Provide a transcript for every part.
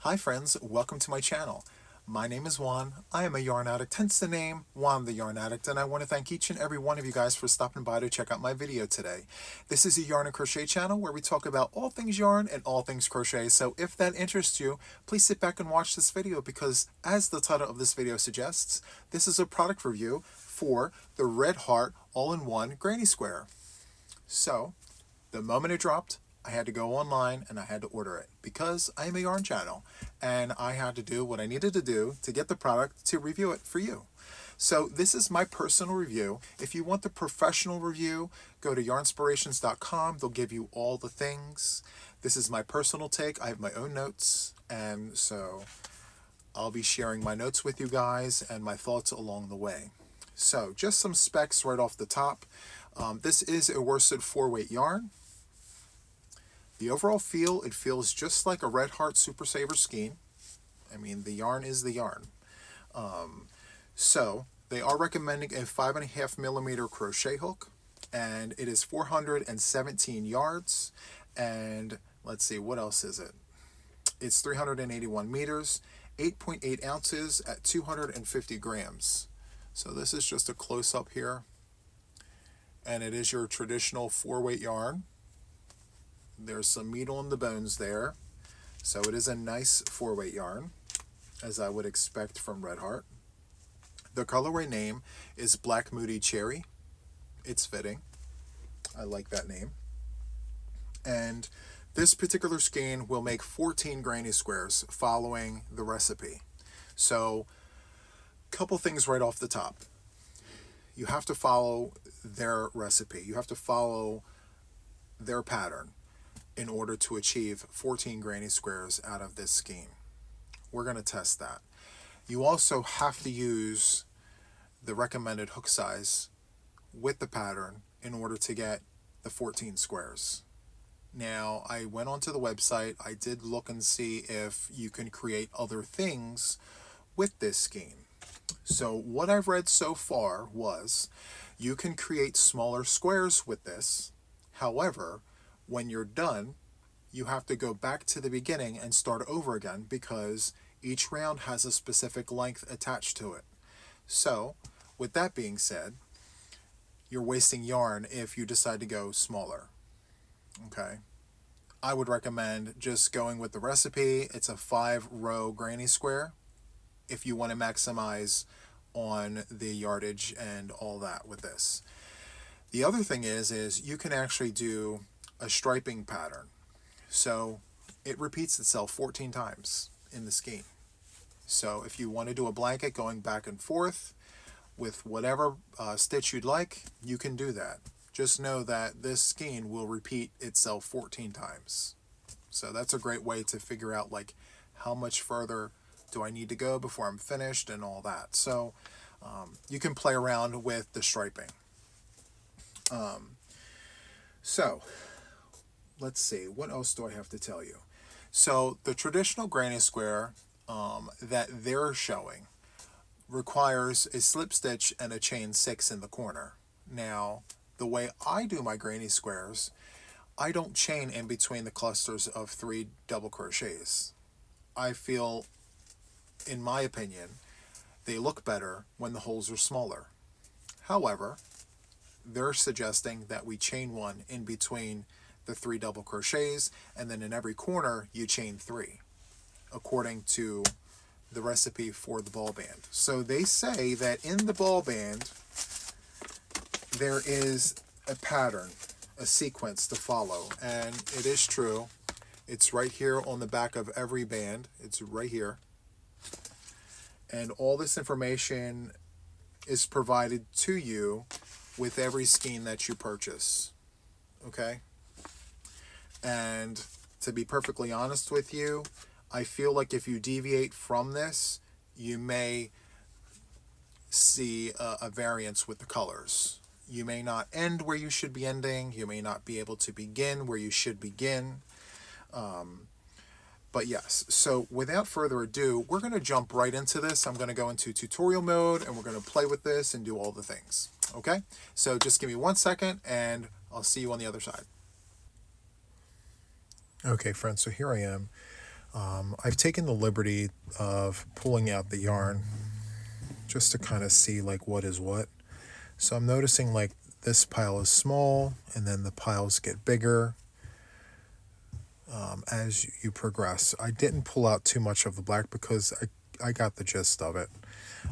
Hi friends, welcome to my channel. My name is Juan. I am a yarn addict, hence the name Juan the Yarn Addict, and I want to thank each and every one of you guys for stopping by to check out my video today. This is a yarn and crochet channel where we talk about all things yarn and all things crochet, so if that interests you, please sit back and watch this video because, as the title of this video suggests, this is a product review for the Red Heart All-in-One Granny Square. So, the moment it dropped, I had to go online and I had to order it because I am a yarn channel and I had to do what I needed to do to get the product to review it for you. So this is my personal review. If you want the professional review, go to Yarnspirations.com. They'll give you all the things. This is my personal take. I have my own notes, and so I'll be sharing my notes with you guys and my thoughts along the way. So just some specs right off the top. This is a worsted 4-weight yarn. The overall feel, it feels just like a Red Heart Super Saver skein. I mean, the yarn is the yarn. So they are recommending a 5.5 millimeter crochet hook, and it is 417 yards. And let's see, what else is it? It's 381 meters, 8.8 ounces at 250 grams. So this is just a close-up here. And it is your traditional 4-weight yarn. There's some meat on the bones there. So it is a nice 4-weight yarn, as I would expect from Red Heart. The colorway name is Black Moody Cherry. It's fitting. I like that name. And this particular skein will make 14 granny squares following the recipe. So, a couple things right off the top. You have to follow their recipe. You have to follow their pattern in order to achieve 14 granny squares out of this skein. We're going to test that. You also have to use the recommended hook size with the pattern in order to get the 14 squares. Now, I went onto the website. I did look and see if you can create other things with this skein. So what I've read so far was you can create smaller squares with this. However, when you're done, you have to go back to the beginning and start over again because each round has a specific length attached to it. So, with that being said, you're wasting yarn if you decide to go smaller. Okay? I would recommend just going with the recipe. It's a 5-row granny square if you want to maximize on the yardage and all that with this. The other thing is you can actually do a striping pattern. So it repeats itself 14 times in the skein. So if you want to do a blanket going back and forth with whatever stitch you'd like, you can do that. Just know that this skein will repeat itself 14 times. So that's a great way to figure out like how much further do I need to go before I'm finished and all that. So you can play around with the striping. So let's see, what else do I have to tell you? So the traditional granny square that they're showing requires a slip stitch and a chain 6 in the corner. Now, the way I do my granny squares, I don't chain in between the clusters of 3 double crochets. I feel, in my opinion, they look better when the holes are smaller. However, they're suggesting that we chain 1 in between the 3 double crochets, and then in every corner you chain 3, according to the recipe for the ball band. So they say that in the ball band there is a pattern, a sequence to follow, and it is true. It's right here on the back of every band. It's right here. And all this information is provided to you with every skein that you purchase. Okay? And to be perfectly honest with you, I feel like if you deviate from this, you may see a variance with the colors. You may not end where you should be ending. You may not be able to begin where you should begin. But yes, so without further ado, we're going to jump right into this. I'm going to go into tutorial mode and we're going to play with this and do all the things. Okay? So just give me 1 second and I'll see you on the other side. Okay, friends, so here I am. I've taken the liberty of pulling out the yarn just to kind of see like what is what. So I'm noticing like this pile is small and then the piles get bigger as you progress. I didn't pull out too much of the black because I got the gist of it.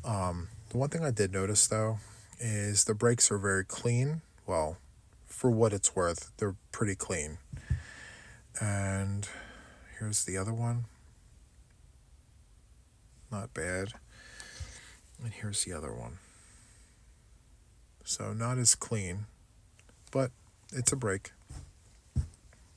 The one thing I did notice though is the breaks are very clean. Well, for what it's worth, they're pretty clean. And here's the other one. Not bad. And here's the other one. So not as clean, but it's a break.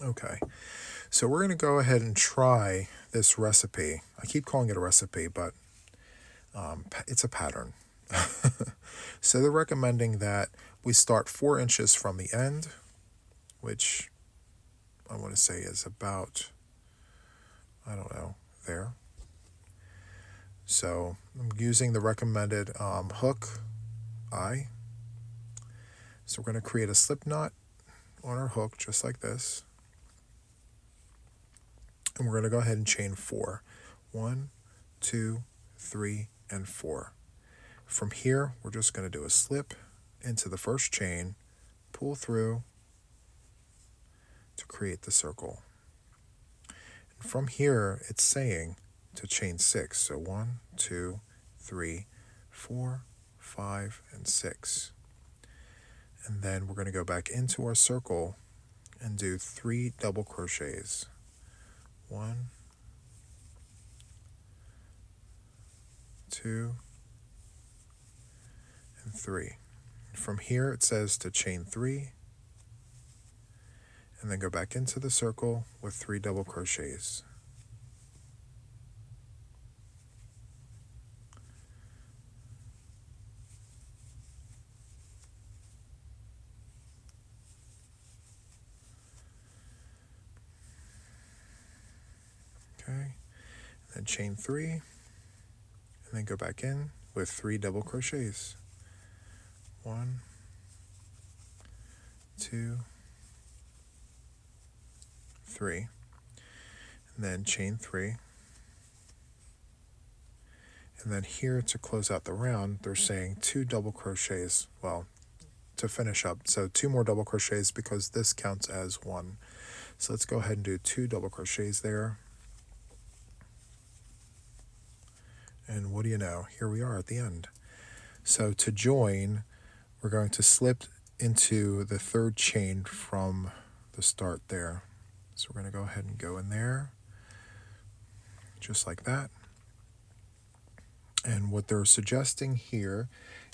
Okay, so we're going to go ahead and try this recipe. I keep calling it a recipe, but it's a pattern. So they're recommending that we start 4 inches from the end, which I want to say is about, I don't know, there. So I'm using the recommended hook I. So we're going to create a slip knot on our hook just like this. And we're going to go ahead and chain 4. 1, 2, 3, and 4. From here, we're just going to do a slip into the first chain, pull through to create the circle. And from here, it's saying to chain 6. So 1, 2, 3, 4, 5, and 6. And then we're going to go back into our circle and do 3 double crochets. 1, 2, and 3. From here it says to chain 3 and then go back into the circle with 3 double crochets. Okay, and then chain 3 and then go back in with 3 double crochets. 1, 2, 3, and then chain 3. And then here to close out the round, they're saying 2 double crochets, well, to finish up. So 2 more double crochets because this counts as 1. So let's go ahead and do 2 double crochets there. And what do you know? Here we are at the end. So to join, we're going to slip into the 3rd chain from the start there. So we're going to go ahead and go in there, just like that. And what they're suggesting here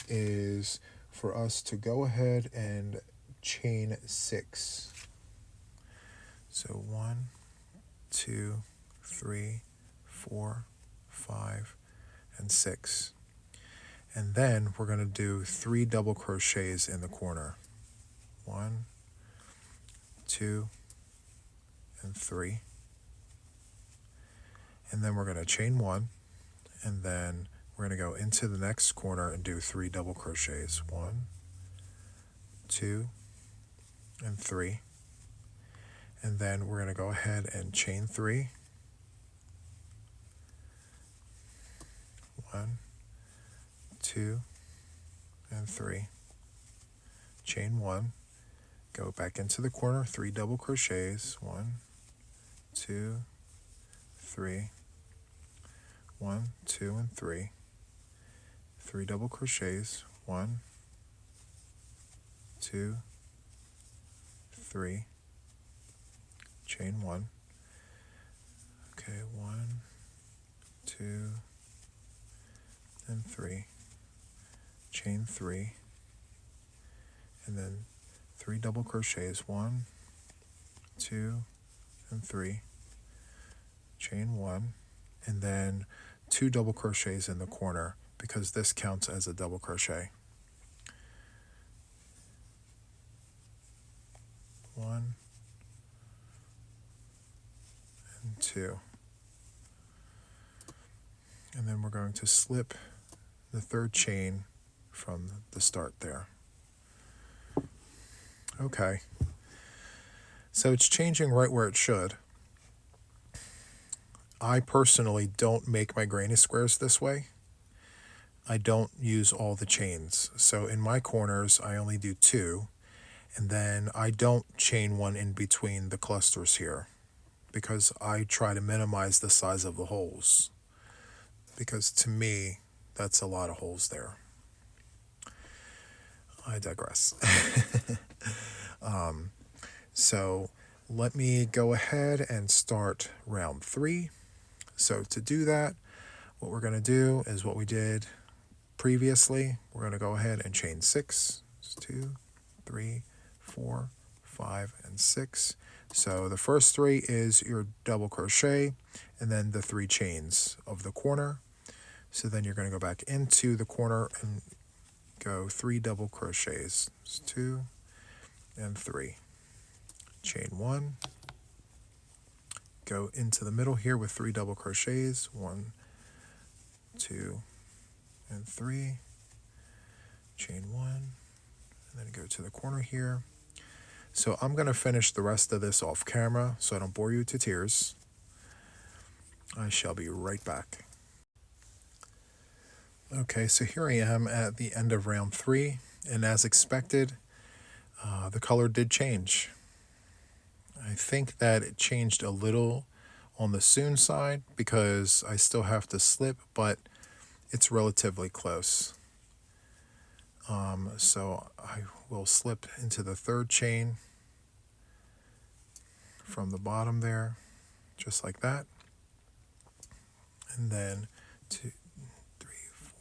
is for us to go ahead and chain 6. So 1, 2, 3, 4, 5, and 6. And then we're going to do 3 double crochets in the corner. 1, 2, and 3. And then we're going to chain 1, and then we're going to go into the next corner and do 3 double crochets. 1, 2, and 3. And then we're going to go ahead and chain 3. 1, 2, and 3. Chain 1. Go back into the corner, 3 double crochets. 1, 2, 3. 1, 2, and 3. 3 double crochets. 1, 2, 3. Chain 1. Okay, 1, 2, and 3. Chain 3. And then 3 double crochets. 1, 2, and 3. Chain 1. And then 2 double crochets in the corner because this counts as a double crochet. 1 and 2. And then we're going to slip the 3rd chain from the start there. Okay, so it's changing right where it should. I personally don't make my granny squares this way. I don't use all the chains. So in my corners, I only do 2. And then I don't chain one in between the clusters here because I try to minimize the size of the holes. Because to me, that's a lot of holes there. I digress. So let me go ahead and start round 3. So to do that, what we're going to do is what we did previously. We're going to go ahead and chain 6. 2, 3, 4, 5, and 6. So the first 3 is your double crochet and then the 3 chains of the corner. So then you're going to go back into the corner and go 3 double crochets. 2 and 3. Chain 1. Go into the middle here with 3 double crochets. 1, 2, and 3. Chain 1. And then go to the corner here. So I'm going to finish the rest of this off camera so I don't bore you to tears. I shall be right back. Okay, so here I am at the end of round 3, and as expected, the color did change. I think that it changed a little on the soon side because I still have to slip, but it's relatively close. So I will slip into the 3rd chain from the bottom there, just like that. And then 2, 3,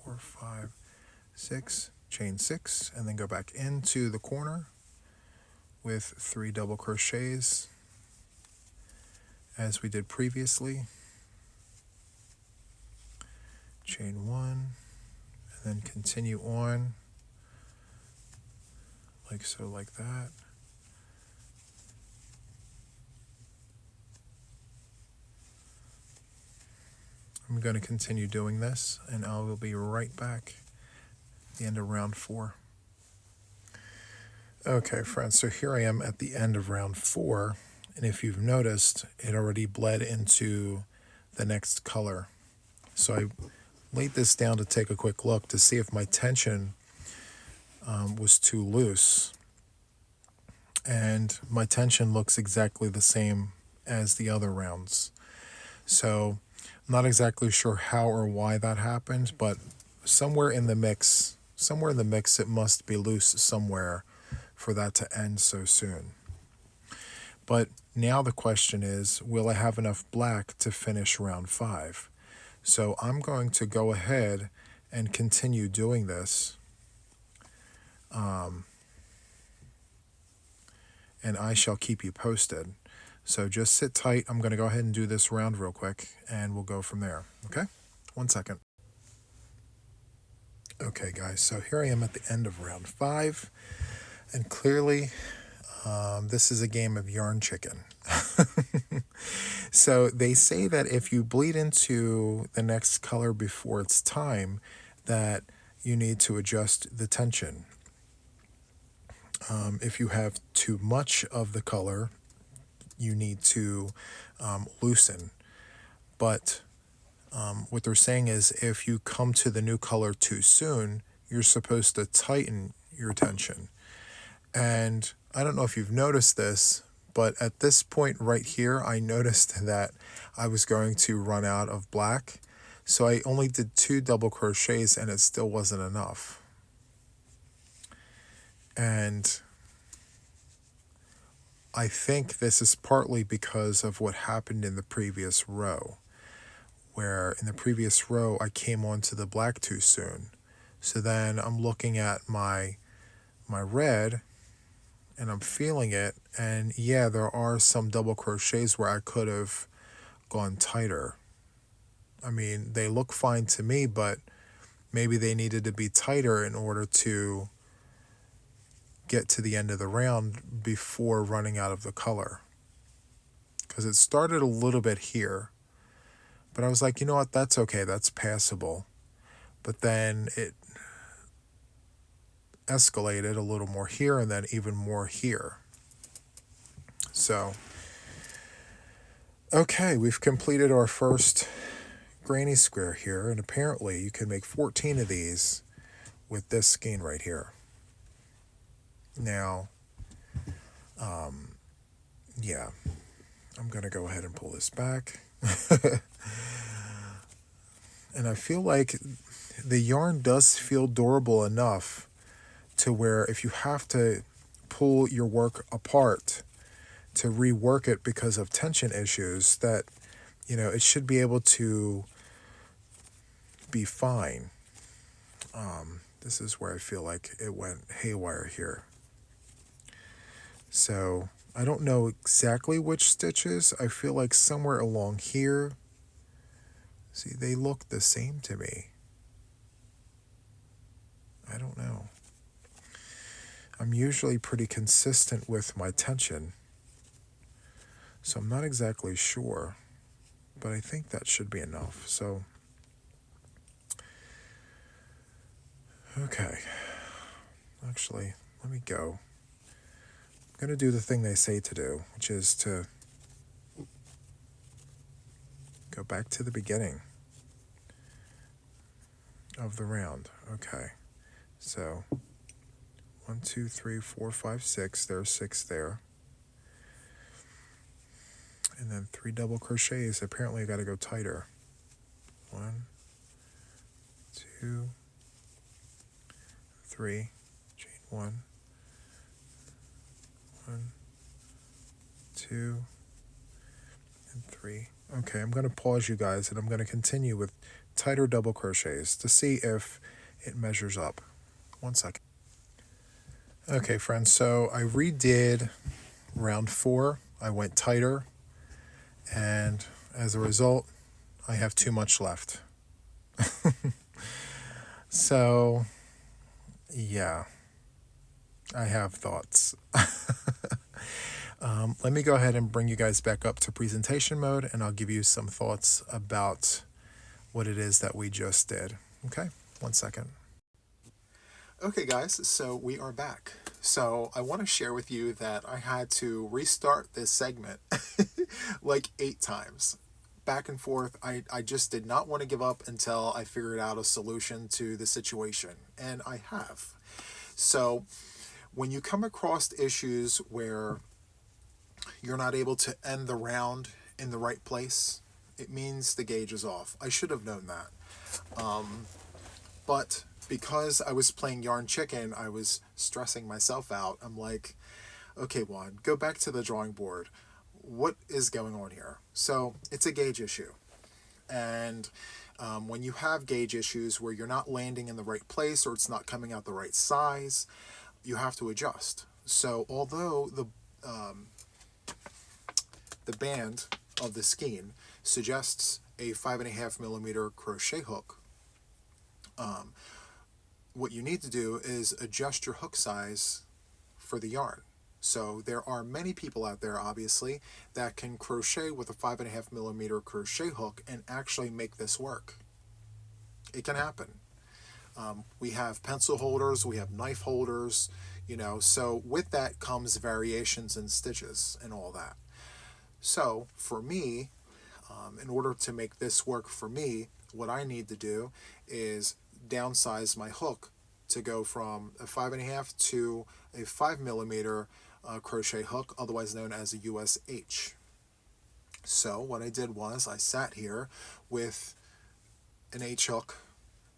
4, 5, 6, chain 6, and then go back into the corner with 3 double crochets as we did previously. Chain 1, and then continue on like so, like that. I'm going to continue doing this, and I will be right back at the end of round 4. Okay, friends, so here I am at the end of round 4, and if you've noticed, it already bled into the next color. So I laid this down to take a quick look to see if my tension was too loose. And my tension looks exactly the same as the other rounds. So I'm not exactly sure how or why that happened, but somewhere in the mix, it must be loose somewhere for that to end so soon. But now the question is, will I have enough black to finish round 5? So I'm going to go ahead and continue doing this. And I shall keep you posted. So just sit tight. I'm going to go ahead and do this round real quick, and we'll go from there. Okay? 1 second. Okay, guys, so here I am at the end of round 5, and clearly this is a game of yarn chicken. So they say that if you bleed into the next color before it's time, that you need to adjust the tension. If you have too much of the color, you need to loosen. But what they're saying is if you come to the new color too soon, you're supposed to tighten your tension. And I don't know if you've noticed this, but at this point right here, I noticed that I was going to run out of black. So I only did 2 double crochets, and it still wasn't enough. And I think this is partly because of what happened in the previous row, where in the previous row I came onto the black too soon. So then I'm looking at my red, and I'm feeling it, and yeah, there are some double crochets where I could have gone tighter. I mean, they look fine to me, but maybe they needed to be tighter in order to get to the end of the round before running out of the color. Because it started a little bit here, but I was like, you know what, that's okay, that's passable. But then it escalated a little more here, and then even more here. So Okay, we've completed our first granny square here, and apparently you can make 14 of these with this skein right here. Now, yeah, I'm going to go ahead and pull this back. And I feel like the yarn does feel durable enough to where if you have to pull your work apart to rework it because of tension issues, that, it should be able to be fine. This is where I feel like it went haywire here. So I don't know exactly which stitches. I feel like somewhere along here. See, they look the same to me. I don't know. I'm usually pretty consistent with my tension, so I'm not exactly sure, but I think that should be enough. So, okay. Actually, let me go. I'm going to do the thing they say to do, which is to go back to the beginning of the round. Okay. So, 1, 2, 3, 4, 5, 6. There's 6 there. And then 3 double crochets. Apparently I got to go tighter. 1, 2, 3, chain 1, 1, 2, and 3. Okay, I'm going to pause you guys, and I'm going to continue with tighter double crochets to see if it measures up. 1 second. Okay, friends, so I redid round 4. I went tighter, and as a result, I have too much left. So, yeah, I have thoughts. Let me go ahead and bring you guys back up to presentation mode, and I'll give you some thoughts about what it is that we just did. Okay, 1 second. Okay, guys, so we are back. So I want to share with you that I had to restart this segment like 8 times. Back and forth. I just did not want to give up until I figured out a solution to the situation, and I have. So when you come across issues where you're not able to end the round in the right place, it means the gauge is off. I should have known that. But because I was playing Yarn Chicken, I was stressing myself out. I'm like, okay, Juan, go back to the drawing board. What is going on here? So it's a gauge issue. And when you have gauge issues where you're not landing in the right place or it's not coming out the right size, you have to adjust. So although the band of the skein suggests a 5.5 millimeter crochet hook, what you need to do is adjust your hook size for the yarn. So there are many people out there, obviously, that can crochet with a 5.5 millimeter crochet hook and actually make this work. It can happen. We have pencil holders, we have knife holders, so with that comes variations in stitches and all that. So for me, in order to make this work for me, what I need to do is downsize my hook to go from a 5.5 to a 5 millimeter crochet hook, otherwise known as a USH. So what I did was I sat here with an H hook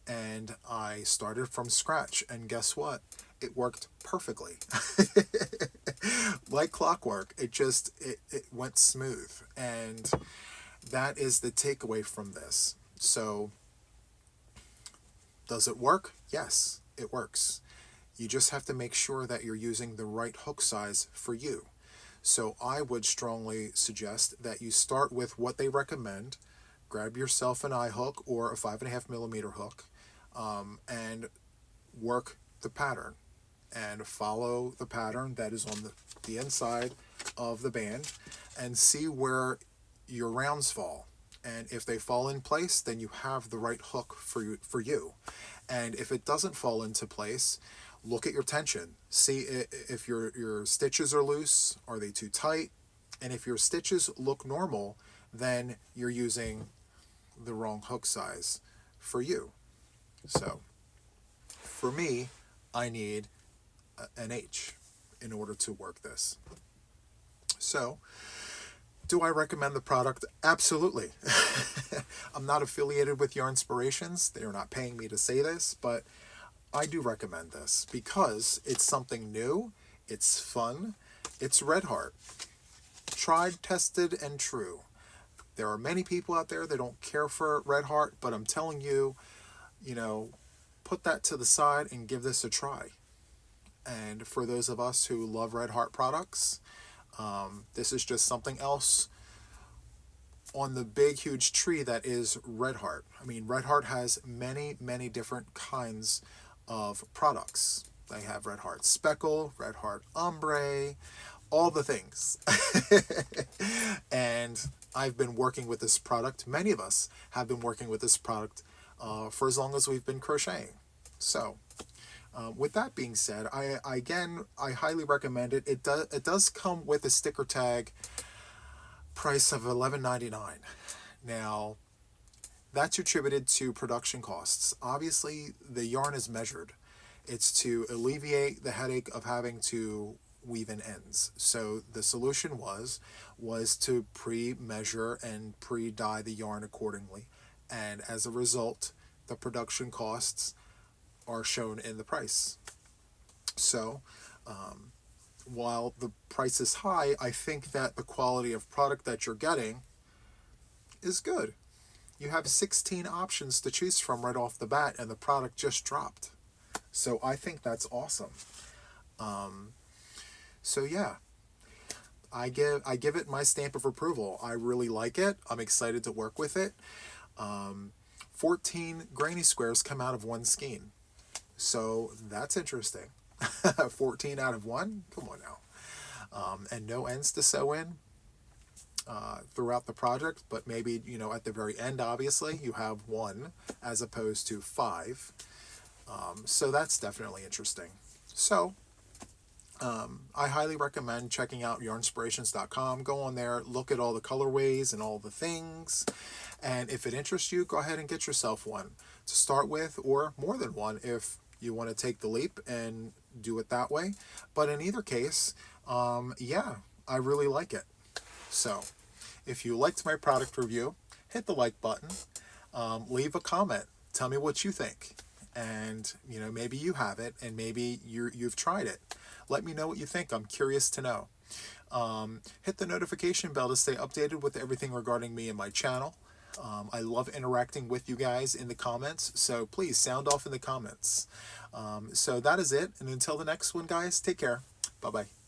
and I started from scratch, and guess what? It worked perfectly. Like clockwork. It went smooth, and that is the takeaway from this. So does it work? Yes, it works. You just have to make sure that you're using the right hook size for you. So I would strongly suggest that you start with what they recommend. Grab yourself an eye hook or a 5.5 millimeter hook, and work the pattern. And follow the pattern that is on the inside of the band, and see where your rounds fall. And if they fall in place, then you have the right hook for you. And if it doesn't fall into place, look at your tension. See if your stitches are loose, are they too tight? And if your stitches look normal, then you're using the wrong hook size for you. So for me, I need an H in order to work this. So do I recommend the product? Absolutely. I'm not affiliated with Yarnspirations. They're not paying me to say this, but I do recommend this because it's something new, it's fun, it's Red Heart. Tried, tested, and true. There are many people out there that don't care for Red Heart, but I'm telling you, put that to the side and give this a try. And for those of us who love Red Heart products, this is just something else on the big, huge tree that is Red Heart. I mean, Red Heart has many, many different kinds of products. They have Red Heart Speckle, Red Heart Ombre, all the things. And I've been working with this product. Many of us have been working with this product for as long as we've been crocheting. So with that being said, I highly recommend it. It does come with a sticker tag price of $11.99. Now, that's attributed to production costs. Obviously, the yarn is measured. It's to alleviate the headache of having to weave in ends. So the solution was to pre-measure and pre-dye the yarn accordingly. And as a result, the production costs are shown in the price. So while the price is high, I think that the quality of product that you're getting is good. You have 16 options to choose from right off the bat, and the product just dropped. So I think that's awesome. So yeah, I give it my stamp of approval. I really like it. I'm excited to work with it. 14 granny squares come out of one skein. So that's interesting. 14 out of one? Come on now. And no ends to sew in throughout the project, but maybe, at the very end, obviously, you have one as opposed to 5. So that's definitely interesting. So I highly recommend checking out yarnspirations.com. Go on there, look at all the colorways and all the things. And if it interests you, go ahead and get yourself one to start with, or more than one if you want to take the leap and do it that way. But in either case, yeah, I really like it. So if you liked my product review, hit the like button, leave a comment, tell me what you think. And, maybe you have it and maybe you've tried it. Let me know what you think. I'm curious to know. Hit the notification bell to stay updated with everything regarding me and my channel. I love interacting with you guys in the comments, so please sound off in the comments. So that is it, and until the next one, guys, take care. Bye-bye.